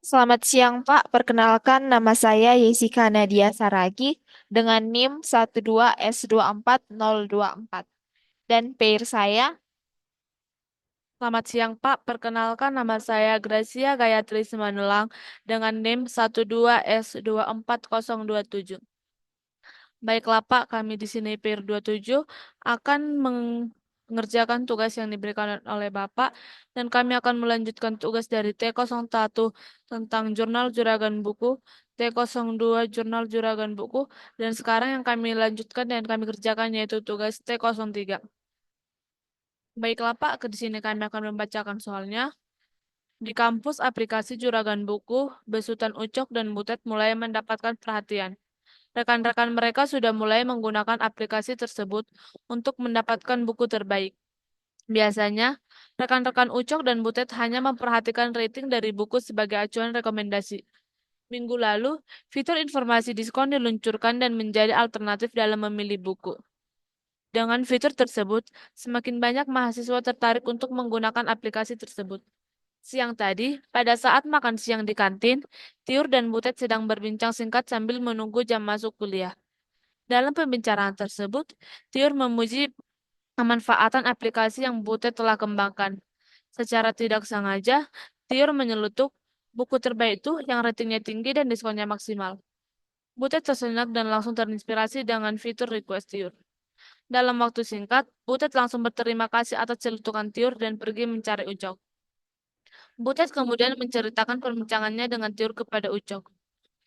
Selamat siang, Pak. Perkenalkan, nama saya Yesika Nadia Saragi dengan NIM 12S24024. Dan PIR saya, Selamat siang, Pak. Perkenalkan nama saya Gracia Gayatri Simanulang dengan NIM 12S24027. Baiklah, Pak, kami di sini PIR 27 akan mengerjakan tugas yang diberikan oleh Bapak dan kami akan melanjutkan tugas dari T01 tentang jurnal juragan buku, T02 jurnal juragan buku, dan sekarang yang kami lanjutkan dan kami kerjakan yaitu tugas T03. Baiklah, Pak, di sini kami akan membacakan soalnya. Di kampus, aplikasi Juragan Buku, Besutan Ucok, dan Butet mulai mendapatkan perhatian. Rekan-rekan mereka sudah mulai menggunakan aplikasi tersebut untuk mendapatkan buku terbaik. Biasanya, rekan-rekan Ucok dan Butet hanya memperhatikan rating dari buku sebagai acuan rekomendasi. Minggu lalu, fitur informasi diskon diluncurkan dan menjadi alternatif dalam memilih buku. Dengan fitur tersebut, semakin banyak mahasiswa tertarik untuk menggunakan aplikasi tersebut. Siang tadi, pada saat makan siang di kantin, Tiur dan Butet sedang berbincang singkat sambil menunggu jam masuk kuliah. Dalam pembicaraan tersebut, Tiur memuji kemanfaatan aplikasi yang Butet telah kembangkan. Secara tidak sengaja, Tiur menyelutuk buku terbaik itu yang ratingnya tinggi dan diskonnya maksimal. Butet tersenyum dan langsung terinspirasi dengan fitur request Tiur. Dalam waktu singkat, Butet langsung berterima kasih atas celutukan Tiur dan pergi mencari Ucok. Butet kemudian menceritakan perbincangannya dengan Tiur kepada Ucok.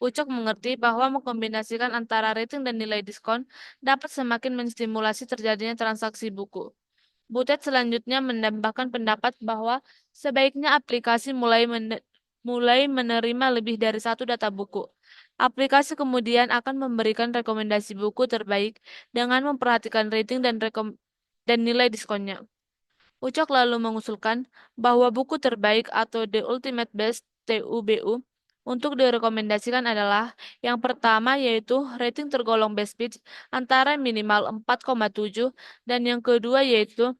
Ucok mengerti bahwa mengkombinasikan antara rating dan nilai diskon dapat semakin menstimulasi terjadinya transaksi buku. Butet selanjutnya menambahkan pendapat bahwa sebaiknya aplikasi mulai menerima lebih dari satu data buku. Aplikasi kemudian akan memberikan rekomendasi buku terbaik dengan memperhatikan rating dan nilai diskonnya. Ucok lalu mengusulkan bahwa buku terbaik atau The Ultimate Best TUBU untuk direkomendasikan adalah yang pertama yaitu rating tergolong best pitch antara minimal 4,7 dan yang kedua yaitu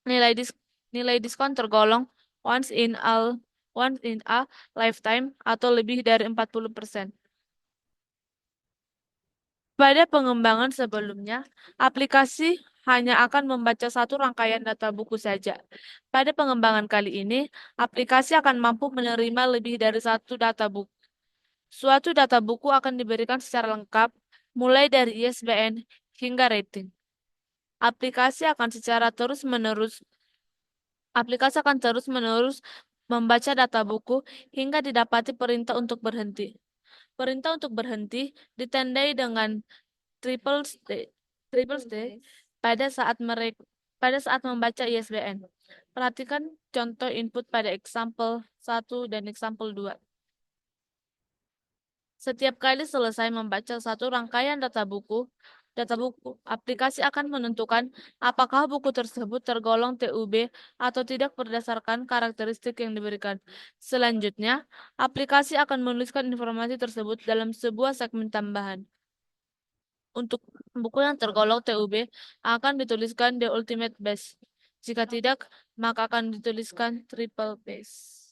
nilai dis nilai diskon tergolong once in a once in a lifetime atau lebih dari 40%. Pada pengembangan sebelumnya, aplikasi hanya akan membaca satu rangkaian data buku saja. Pada pengembangan kali ini, aplikasi akan mampu menerima lebih dari satu data buku. Suatu data buku akan diberikan secara lengkap, mulai dari ISBN hingga rating. Aplikasi akan terus-menerus membaca data buku hingga didapati perintah untuk berhenti. Perintah untuk berhenti ditandai dengan triple stay, triple stay pada saat membaca ISBN. Perhatikan contoh input pada example 1 dan example 2. Setiap kali selesai membaca satu rangkaian data buku, aplikasi akan menentukan apakah buku tersebut tergolong TUB atau tidak berdasarkan karakteristik yang diberikan. Selanjutnya, aplikasi akan menuliskan informasi tersebut dalam sebuah segmen tambahan. Untuk buku yang tergolong TUB akan dituliskan The Ultimate Best. Jika tidak, maka akan dituliskan Triple Best.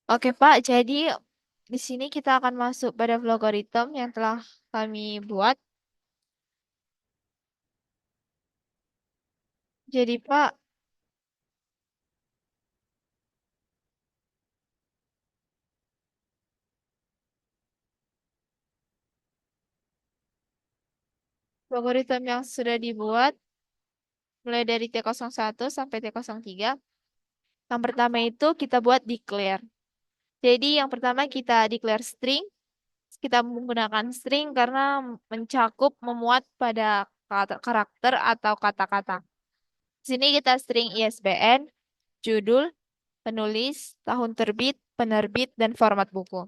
oke Pak, jadi di sini kita akan masuk pada logaritma yang telah kami buat. Jadi Pak, logaritma yang sudah dibuat mulai dari T01 sampai T03. Yang pertama itu kita buat declare. Jadi yang pertama kita declare string. Kita menggunakan string karena mencakup memuat pada karakter atau kata-kata. Di sini kita string ISBN, judul, penulis, tahun terbit, penerbit, dan format buku.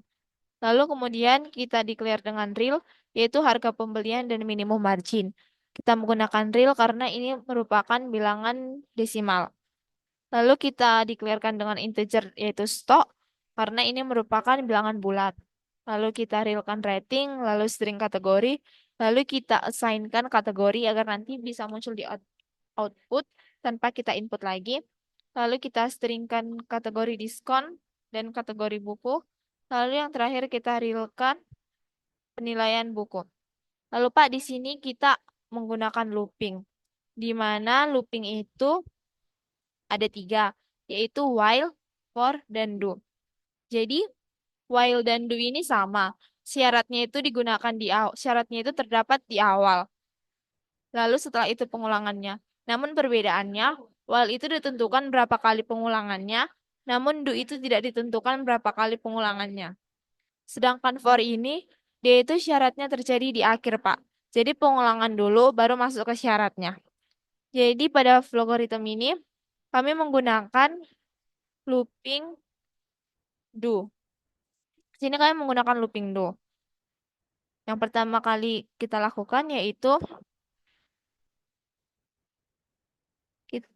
Lalu kemudian kita declare dengan real, yaitu harga pembelian dan minimum margin. Kita menggunakan real karena ini merupakan bilangan desimal. Lalu kita declarekan dengan integer, yaitu stock, karena ini merupakan bilangan bulat. Lalu kita realkan rating, lalu string kategori, lalu kita assignkan kategori agar nanti bisa muncul di output tanpa kita input lagi. Lalu kita stringkan kategori diskon dan kategori buku. Lalu yang terakhir kita realkan penilaian buku. Lalu Pak, di sini kita menggunakan looping, di mana looping itu ada tiga, yaitu while, for, dan do. Jadi while dan do ini sama. Syaratnya itu digunakan di awal, syaratnya itu terdapat di awal. Lalu setelah itu pengulangannya. Namun perbedaannya, while itu ditentukan berapa kali pengulangannya, namun do itu tidak ditentukan berapa kali pengulangannya. Sedangkan for ini, dia itu syaratnya terjadi di akhir, Pak. Jadi pengulangan dulu baru masuk ke syaratnya. Jadi pada algoritma ini, kami menggunakan looping do. Sini kami menggunakan looping do. Yang pertama kali kita lakukan yaitu kit-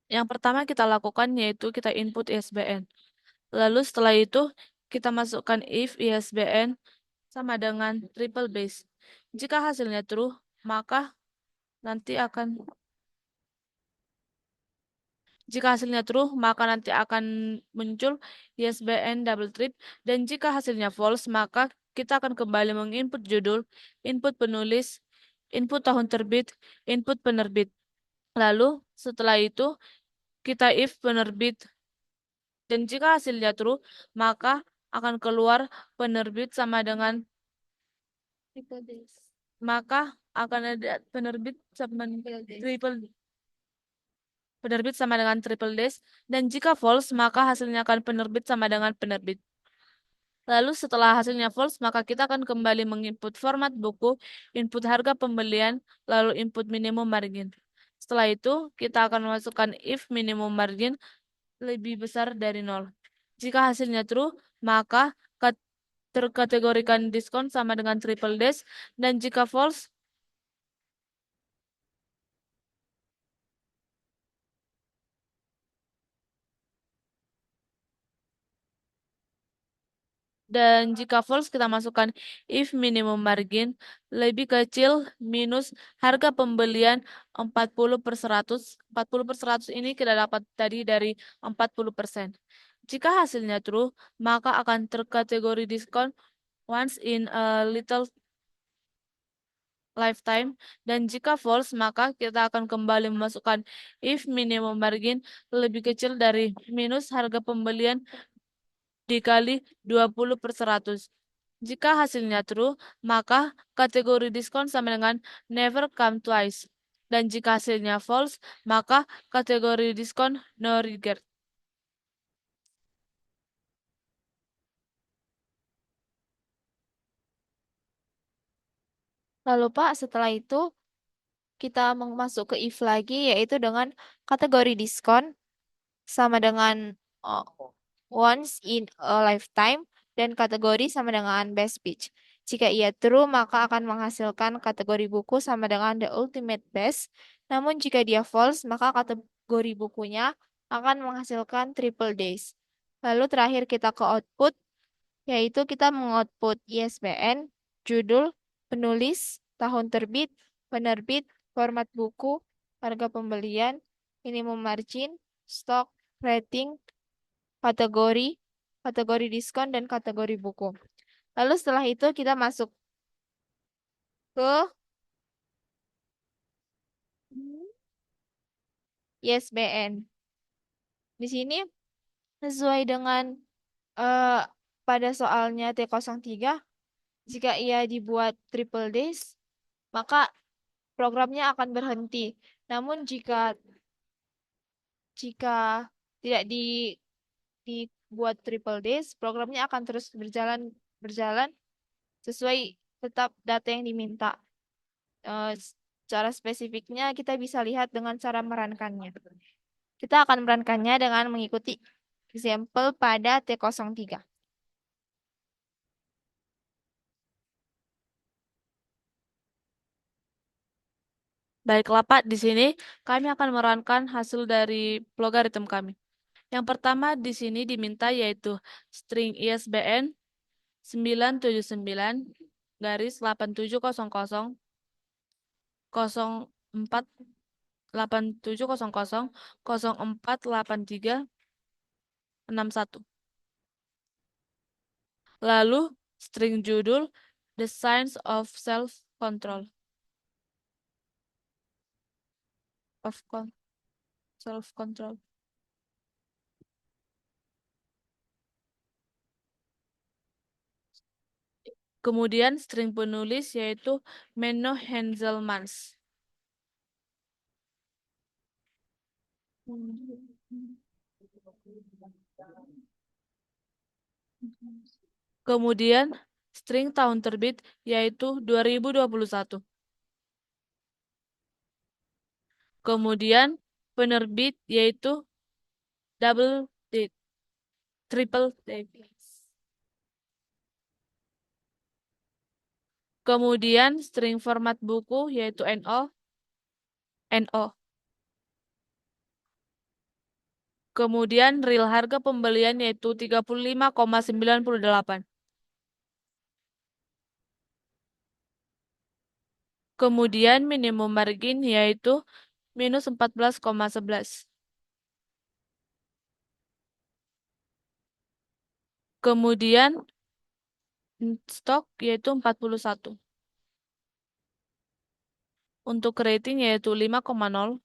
Yang pertama kita lakukan yaitu kita input ISBN. Lalu setelah itu kita masukkan if ISBN sama dengan triple base. Jika hasilnya true, maka nanti akan jika hasilnya true, maka nanti akan muncul ISBN double trip dan jika hasilnya false, maka kita akan kembali menginput judul, input penulis, input tahun terbit, input penerbit. Lalu setelah itu kita if penerbit dan jika hasilnya true, maka akan keluar penerbit sama dengan triple days. maka akan ada penerbit sama dengan triple dash dan jika false maka hasilnya akan penerbit sama dengan penerbit. Lalu setelah hasilnya false maka kita akan kembali menginput format buku, input harga pembelian, lalu input minimum margin. Setelah itu kita akan memasukkan if minimum margin lebih besar dari 0. Jika hasilnya true, maka terkategorikan diskon sama dengan triple dash dan jika false dan jika false kita masukkan if minimum margin lebih kecil minus harga pembelian 40/100. 40/100 ini kita dapat tadi dari 40%. Jika hasilnya true, maka akan terkategori diskon once in a little lifetime dan jika false maka kita akan kembali memasukkan if minimum margin lebih kecil dari minus harga pembelian dikali 20/100. Jika hasilnya true, maka kategori diskon sama dengan never come twice. Dan jika hasilnya false, maka kategori diskon no regret. Lalu Pak, setelah itu kita masuk ke if lagi yaitu dengan kategori diskon sama dengan uh, once in a lifetime dan kategori sama dengan best pitch. Jika ia true, maka akan menghasilkan kategori buku sama dengan the ultimate best. Namun jika dia false, maka kategori bukunya akan menghasilkan triple days. Lalu terakhir kita ke output, yaitu kita mengoutput ISBN, judul, penulis, tahun terbit, penerbit, format buku, harga pembelian, minimum margin, stok, rating, kategori, kategori diskon, dan kategori buku. Lalu setelah itu kita masuk ke ISBN. Di sini sesuai dengan eh, pada soalnya T03, jika ia dibuat triple days, maka programnya akan berhenti. Namun jika tidak dibuat triple days, programnya akan terus berjalan berjalan sesuai tetap data yang diminta. Cara spesifiknya kita bisa lihat dengan cara merankannya. Kita akan merankannya dengan mengikuti example pada T03. Baiklah Pak, di sini kami akan merankan hasil dari logaritm kami. Yang pertama di sini diminta yaitu string ISBN 979 garis 8700 048700 Lalu string judul The Science of Self-Control. Self-control. Kemudian string penulis yaitu Menno Henselmans. Kemudian string tahun terbit yaitu 2021. Kemudian penerbit yaitu double date, triple date. Kemudian string format buku yaitu NO. Kemudian real harga pembelian yaitu 35,98. Kemudian minimum margin yaitu minus 14,11. Kemudian stok yaitu 41. Untuk rating yaitu 5,0.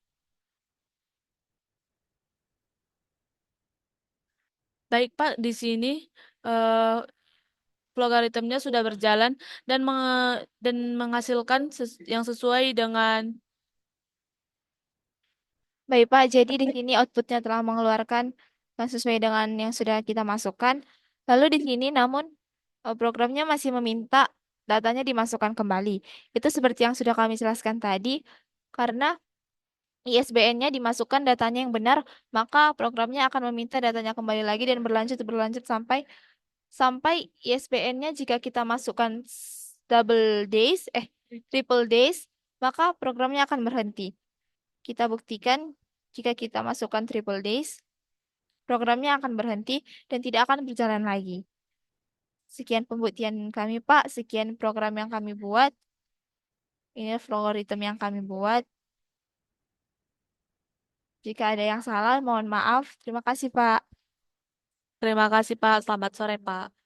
Baik Pak, di sini eh, logaritmnya sudah berjalan dan menghasilkan yang sesuai dengan. Baik, Pak. Jadi di sini outputnya telah mengeluarkan sesuai dengan yang sudah kita masukkan. Lalu di sini namun programnya masih meminta datanya dimasukkan kembali. Itu seperti yang sudah kami jelaskan tadi, karena ISBN-nya dimasukkan datanya yang benar, maka programnya akan meminta datanya kembali lagi dan berlanjut berlanjut sampai sampai ISBN-nya jika kita masukkan double days, triple days, maka programnya akan berhenti. Kita buktikan jika kita masukkan triple days, programnya akan berhenti dan tidak akan berjalan lagi. Sekian pembuktian kami, Pak. Sekian program yang kami buat. Ini algoritma yang kami buat. Jika ada yang salah, mohon maaf. Terima kasih, Pak. Terima kasih Pak, selamat sore Pak.